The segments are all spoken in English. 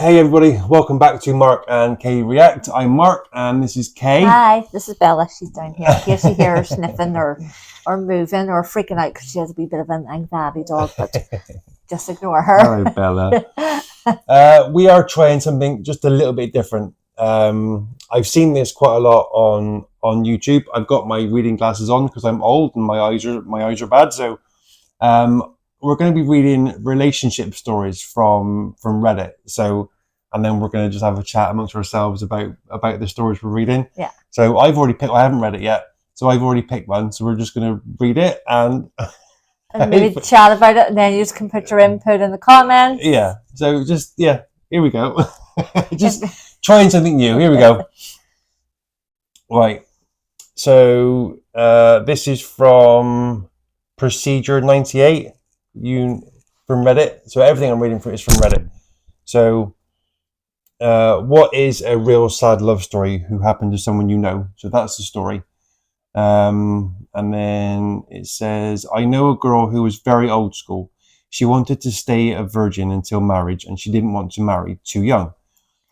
Hey everybody, welcome back to Mark&KayReact. I'm Mark and this is Kay. Hi, this is Bella. She's down here. In case you hear her sniffing or moving or freaking out because she has a wee bit of an anxiety dog, but just ignore her. Hello Bella. We are trying something just a little bit different. I've seen this quite a lot on YouTube. I've got my reading glasses on because I'm old and my eyes are bad. So we're going to be reading relationship stories from Reddit. So, and then we're going to just have a chat amongst ourselves about the stories we're reading. Yeah. So I haven't read it yet. So I've already picked one. So we're just going to read it and maybe chat about it, and then you just can put your input in the comments. Yeah. So here we go. Just trying something new. Here we go. Right. So this is from Procedure 98. From Reddit. So everything I'm reading is from Reddit. So what is a real sad love story who happened to someone you know? So that's the story. And then it says, I know a girl who was very old school. She wanted to stay a virgin until marriage and she didn't want to marry too young.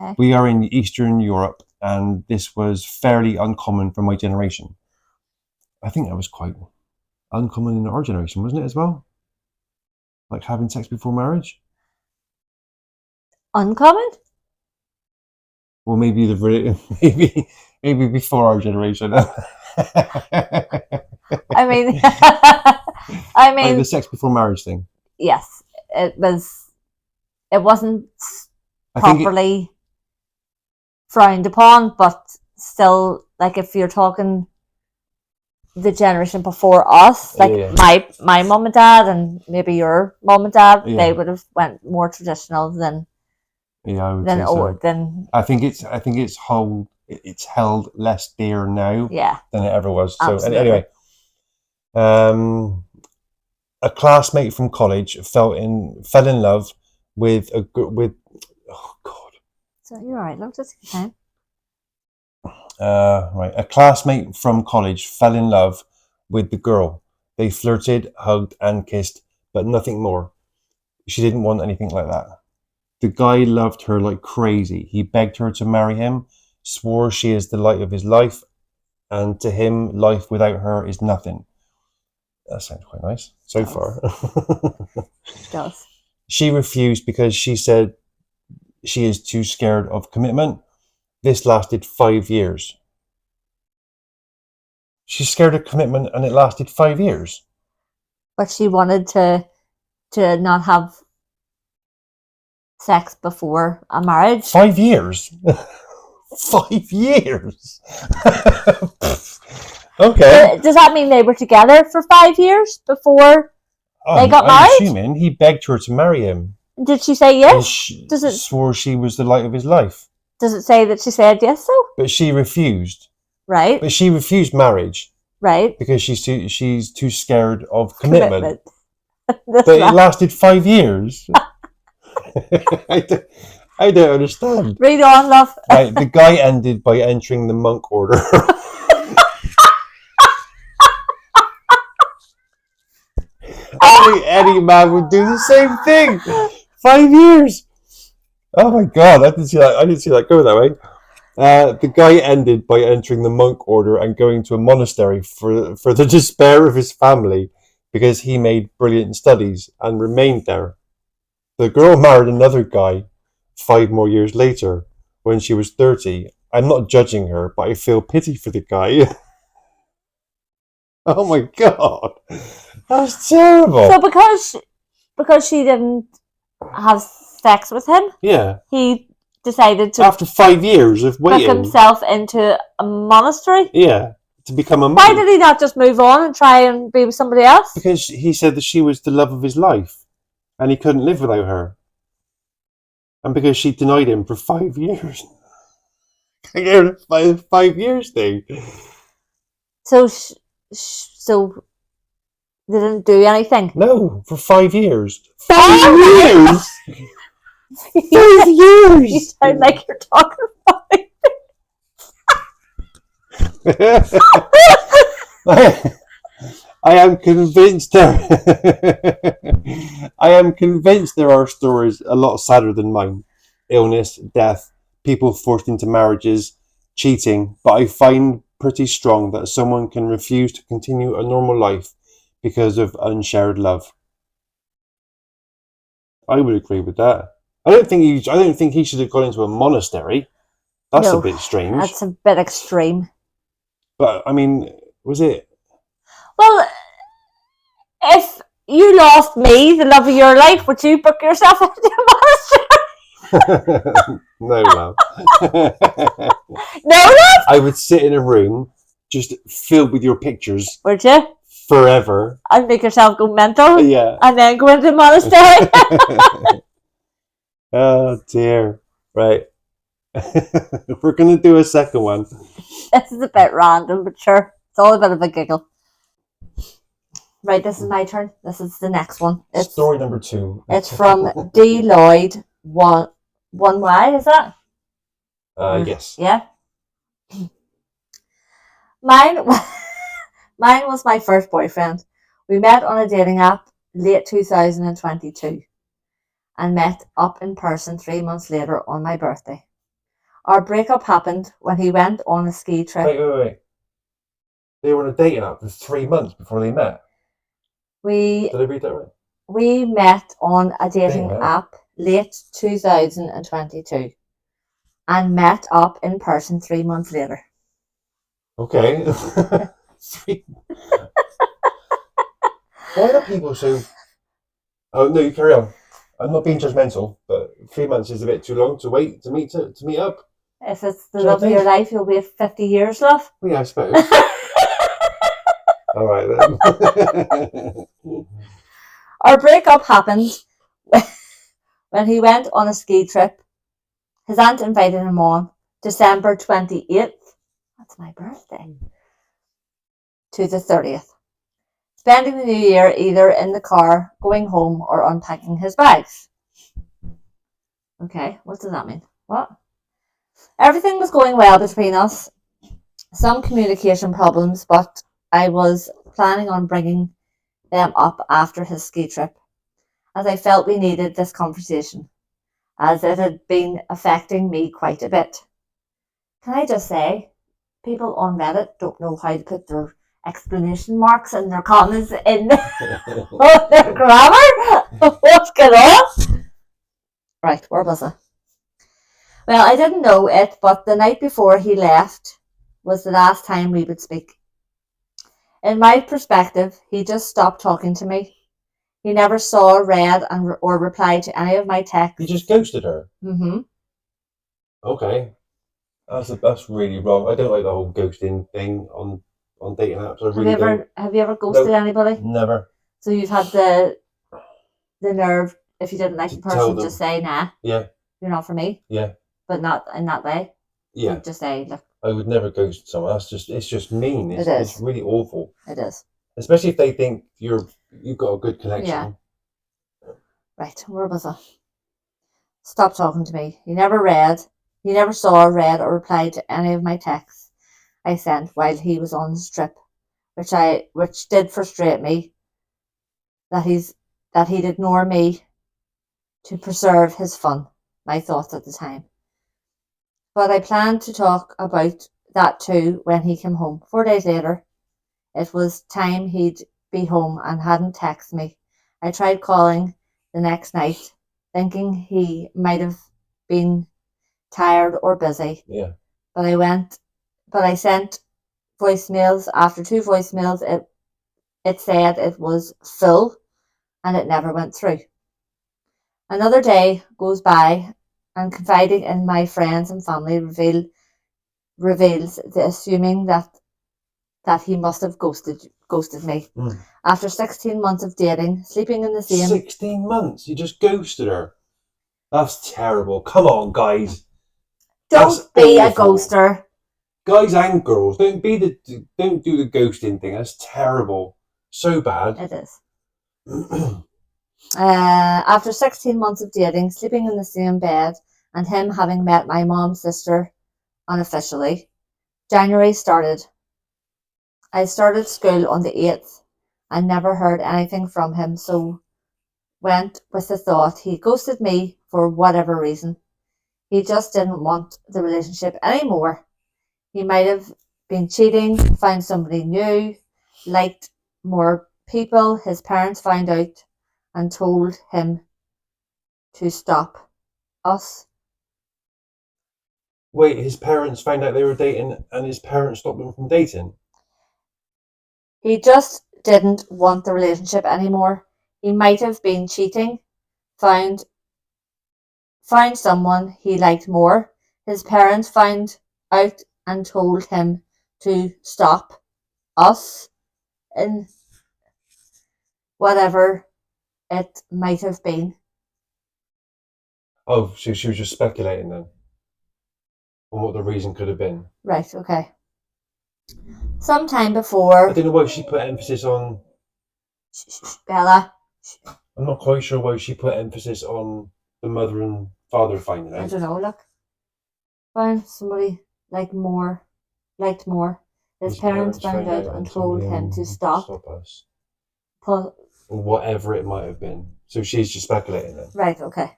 Okay. We are in Eastern Europe and this was fairly uncommon for my generation. I think that was quite uncommon in our generation, wasn't it, as well? Like having sex before marriage? Uncommon? Well, maybe maybe before our generation. I mean, like the sex before marriage thing. Yes, it wasn't properly frowned upon, but still, like if you're talking the generation before us, like my mom and dad and maybe your mom and dad, they would have went more traditional than I think it's held less dear now than it ever was. So anyway, a classmate from college fell in love with oh god. So you're right, look, just time. Right. A classmate from college fell in love with the girl. They flirted, hugged, and kissed, but nothing more. She didn't want anything like that. The guy loved her like crazy. He begged her to marry him, swore she is the light of his life, and to him, life without her is nothing. That sounds quite nice so far. It does. She refused because she said she is too scared of commitment. This lasted 5 years. She's scared of commitment and it lasted 5 years. But she wanted to not have sex before a marriage. 5 years? 5 years? Okay. Does that mean they were together for 5 years before they got married? I'm assuming he begged her to marry him. Did she say yes? Swore she was the light of his life. Does it say that she said yes though? But she refused. Right. But she refused marriage. Right. Because she's too scared of commitment. But it lasted 5 years. I don't understand. Read on, love. Right, the guy ended by entering the monk order. Any man would do the same thing. 5 years. Oh my god, I didn't see that go that way. The guy ended by entering the monk order and going to a monastery for the despair of his family because he made brilliant studies and remained there. The girl married another guy 5 more years later when she was 30. I'm not judging her, but I feel pity for the guy. Oh my god. That's terrible. So because she didn't have sex with him, he decided to, after 5 years of waiting, put himself into a monastery. Yeah, to become a monk. Why did he not just move on and try and be with somebody else? Because he said that she was the love of his life, and he couldn't live without her. And because she denied him for 5 years. I get a 5 years thing. So they didn't do anything. No, for 5 years. 5 years. 5 years! You sound like you're talking about it. I am convinced there are stories a lot sadder than mine. illness, death, people forced into marriages, cheating, but I find pretty strong that someone can refuse to continue a normal life because of unshared love. I would agree with that. I don't think he should have gone into a monastery. That's a bit strange. That's a bit extreme. But I mean, was it? Well, if you lost me, the love of your life, would you book yourself into a monastery? No, love. No, love? I would sit in a room just filled with your pictures. Would you? Forever. And make yourself go mental? Yeah. And then go into a monastery? Oh, dear. Right. We're going to do a second one. This is a bit random, but sure. It's all a bit of a giggle. Right, this is my turn. This is the next one. It's story number 2. It's from D. Lloyd 1Y, is that? Yes. Yeah. Mine was my first boyfriend. We met on a dating app late 2022 and met up in person 3 months later on my birthday. Our breakup happened when he went on a ski trip. Wait. They were on a dating app for 3 months before they met. Did I read that right? We met on a dating app late 2022 and met up in person 3 months later. Okay. Why are people so... Oh, no, you carry on. I'm not being judgmental, but 3 months is a bit too long to wait to meet up. If it's the love of your life, you'll wait 50 years, love. Well, yeah, I suppose. All right, then. Our breakup happened when he went on a ski trip. His aunt invited him on December 28th. That's my birthday. To the 30th. Spending the new year either in the car, going home, or unpacking his bags. Okay, what does that mean? What? Everything was going well between us. Some communication problems, but I was planning on bringing them up after his ski trip, as I felt we needed this conversation, as it had been affecting me quite a bit. Can I just say, people on Reddit don't know how to put their exclamation marks and their commas in their grammar? What's going on? Right, where was I? Well, I didn't know it, but the night before he left was the last time we would speak. In my perspective, he just stopped talking to me. He never saw, read, or replied to any of my texts. You just ghosted her? Mm-hmm. Okay. That's really wrong. I don't like the whole ghosting thing on dating apps. Have you ever ghosted anybody? Never. So you've had the nerve, if you didn't like the person, just say, nah. Yeah. You're not for me. Yeah. But not in that way. Yeah. You'd just say, look. I would never ghost someone. It's just mean. It's really awful. It is. Especially if they think you've got a good connection. Yeah. Right, where was I? Stop talking to me. He never saw, read, or replied to any of my texts I sent while he was on his trip, which did frustrate me. That he'd ignore me to preserve his fun. My thoughts at the time. But I planned to talk about that too when he came home. 4 days later, it was time he'd be home and hadn't texted me. I tried calling the next night, thinking he might have been tired or busy. Yeah. But I sent voicemails. After 2 voicemails, it said it was full and it never went through. Another day goes by and confiding in my friends and family reveals the assuming that he must have ghosted me. After 16 months of dating, sleeping in the same... 16 months? You just ghosted her? That's terrible. Come on, guys. Don't be a ghoster. Guys and girls, don't do the ghosting thing. That's terrible. So bad. It is. After 16 months of dating, sleeping in the same bed, and him having met my mom's sister unofficially, January started. I started school on the 8th and never heard anything from him, so went with the thought he ghosted me for whatever reason. He just didn't want the relationship anymore. He might have been cheating, found somebody new, liked more people. His parents found out and told him to stop us. Wait, his parents found out they were dating and his parents stopped them from dating? He just didn't want the relationship anymore. He might have been cheating, found someone he liked more. His parents found out and told him to stop us in whatever it might have been. Oh, so she was just speculating then on what the reason could have been. Right, okay. Sometime before. I don't know why she put emphasis on. Bella. I'm not quite sure why she put emphasis on the mother and father finding out. I don't know, look. Found somebody liked more. His parents found out and told him to stop us. Or whatever it might have been. So she's just speculating then. Right, okay.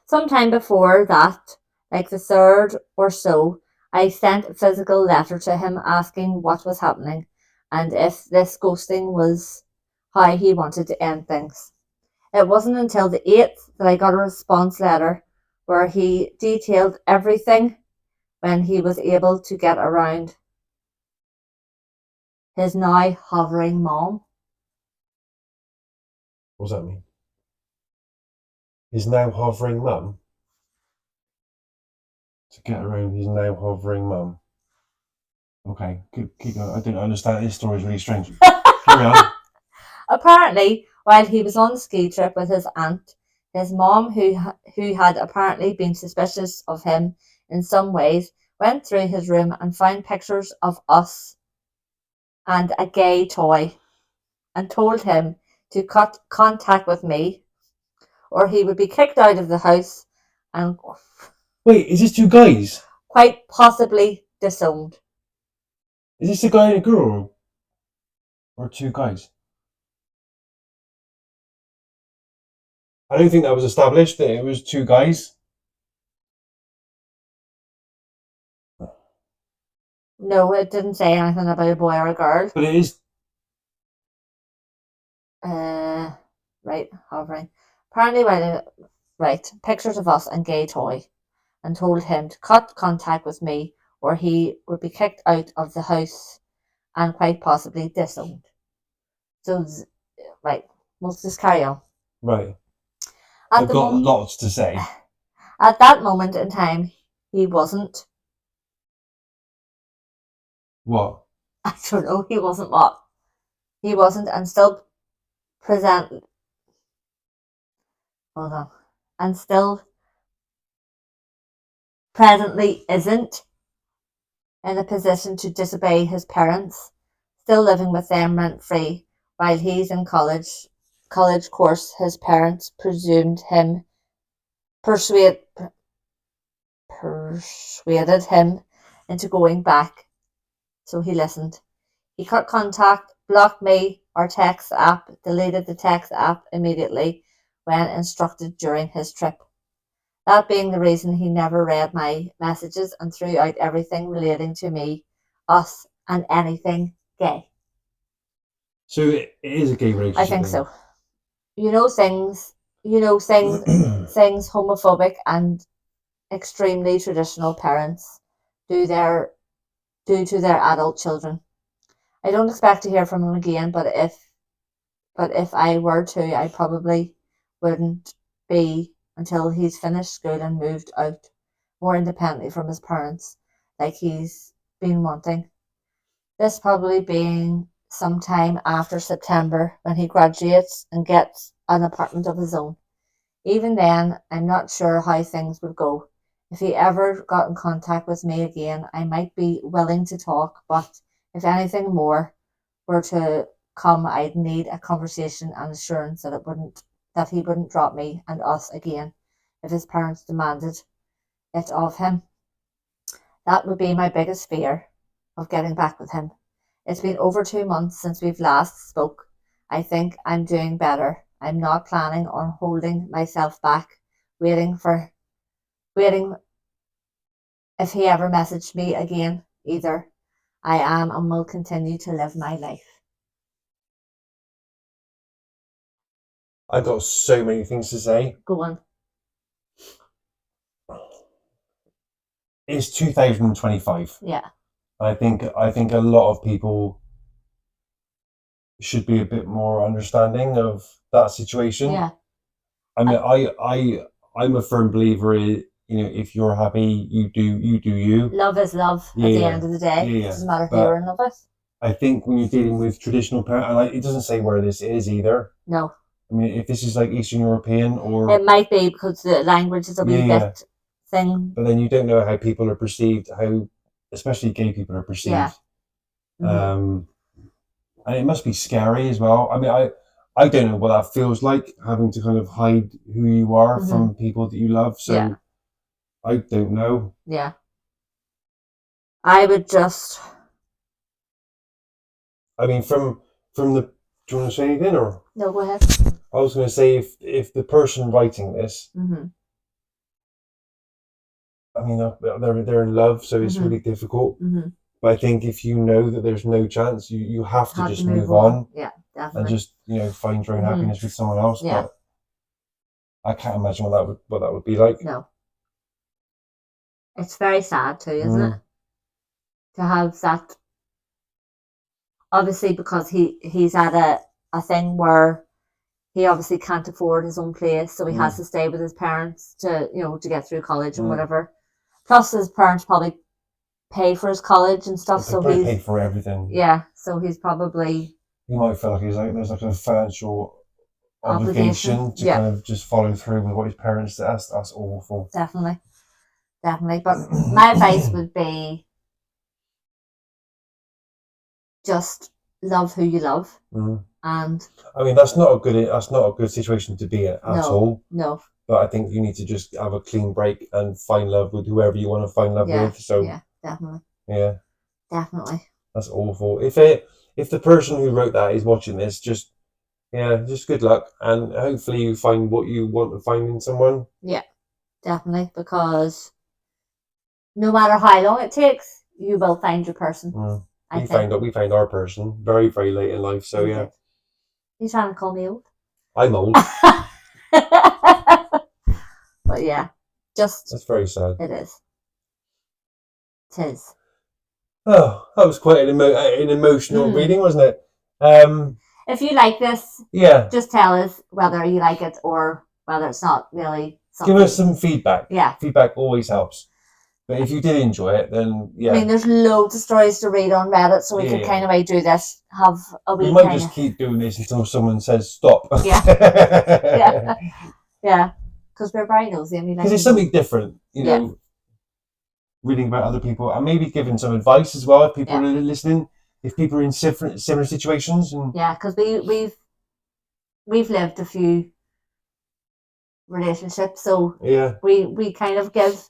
Sometime before that, like the third or so, I sent a physical letter to him asking what was happening and if this ghosting was how he wanted to end things. It wasn't until the 8th that I got a response letter where he detailed everything when he was able to get around his now hovering mom. What does that mean? His now hovering mum? To get around his now hovering mum. Okay, keep going. I didn't understand. This story is really strange. Carry on. Apparently, while he was on the ski trip with his aunt, his mom, who had apparently been suspicious of him in some ways, went through his room and found pictures of us and a gay toy and told him to cut contact with me or he would be kicked out of the house and Wait, is this two guys? quite possibly disowned. Is this a guy and a girl? Or two guys? I don't think that was established that it was two guys. No, it didn't say anything about a boy or a girl. But it is. Right, hovering. Apparently, right, pictures of us and gay toy, and told him to cut contact with me or he would be kicked out of the house and quite possibly disowned. So, right, we'll just carry on. Right. I've got lots to say. At that moment in time, he wasn't. What? I don't know, he wasn't what? He wasn't and still present. Hold on. And still presently isn't in a position to disobey his parents, still living with them rent free while he's in college course. His parents persuaded him into going back, so he listened. He cut contact, blocked me, our text app, deleted the text app immediately when instructed during his trip. That being the reason he never read my messages and threw out everything relating to me, us, and anything gay. So it is a gay relationship. I think so. Things homophobic and extremely traditional parents do to their adult children. I don't expect to hear from him again, but if I were to, I probably wouldn't be until he's finished school and moved out more independently from his parents, like he's been wanting. This probably being sometime after September when he graduates and gets an apartment of his own. Even then, I'm not sure how things would go. If he ever got in contact with me again, I might be willing to talk, but if anything more were to come, I'd need a conversation and assurance that he wouldn't drop me and us again if his parents demanded it of him. That would be my biggest fear of getting back with him. It's been over 2 months since we've last spoke. I think I'm doing better. I'm not planning on holding myself back, waiting for waiting if he ever messaged me again either. I am and will continue to live my life. I've got so many things to say. Go on. It's 2025. Yeah. I think a lot of people should be a bit more understanding of that situation. Yeah. I mean, I'm a firm believer in, you know, if you're happy, you do you. Love is love at the end of the day. Yeah. It doesn't matter who you're in love with. I think when you're dealing with traditional parents, and it doesn't say where this is either. No. I mean, if this is like Eastern European or... It might be because the language is a wee bit thing. But then you don't know how people are perceived, how especially gay people are perceived. Yeah. Mm-hmm. And it must be scary as well. I mean, I don't know what that feels like, having to kind of hide who you are from people that you love. So I don't know. Yeah. I would just... I mean, from the... Do you want to say anything or... No, go ahead. I was going to say, if the person writing this, I mean, they're in love, so it's really difficult. But I think if you know that there's no chance, you have to just move on. Yeah, definitely. And just, you know, find your own happiness with someone else. Yeah. But I can't imagine what that would be like. No. It's very sad too, isn't it? To have that. Obviously, because he's at a thing where he obviously can't afford his own place, so he has to stay with his parents to, you know, to get through college and whatever. Plus, his parents probably pay for his college and stuff, so he's pay for everything. Yeah, so he's probably... He might feel like there's like a financial obligation to kind of just follow through with what his parents. That's awful. Definitely. But my advice would be just love who you love, and I mean that's not a good situation to be in at all. No. But I think you need to just have a clean break and find love with whoever you want to find love with. So yeah, definitely. Yeah. Definitely. That's awful. If the person who wrote that is watching this, just good luck, and hopefully you find what you want to find in someone. Yeah, definitely, because no matter how long it takes, you will find your person. We found our person very, very late in life. So yeah. You're trying to call me old? I'm old. But yeah, that's very sad. It is. It is. Oh, that was quite an emotional reading, wasn't it? If you like this, just tell us whether you like it or whether it's not really something. Give us some feedback. Yeah. Feedback always helps. But if you did enjoy it, then I mean, there's loads of stories to read on Reddit, so we can kind of do this, have a week. We might just keep doing this until someone says stop. Yeah. Yeah. Because we're very nosy. Because it's something different, you know, reading about other people and maybe giving some advice as well if people are listening, if people are in similar situations. And yeah, because we've lived a few relationships, so we kind of give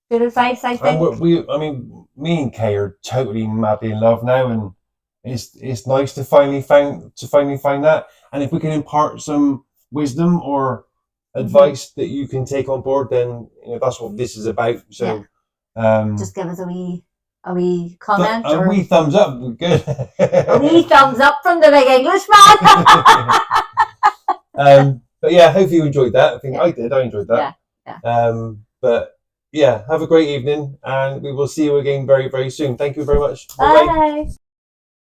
good advice, I think. And me and Kay are totally madly in love now, and it's nice to finally find that. And if we can impart some wisdom or advice that you can take on board, then you know that's what this is about. So just give us a wee comment or a wee thumbs up. Good. A wee thumbs up from the big Englishman. But yeah, hopefully you enjoyed that. I think I did. I enjoyed that. Yeah. But yeah, have a great evening, and we will see you again very, very soon. Thank you very much. Bye.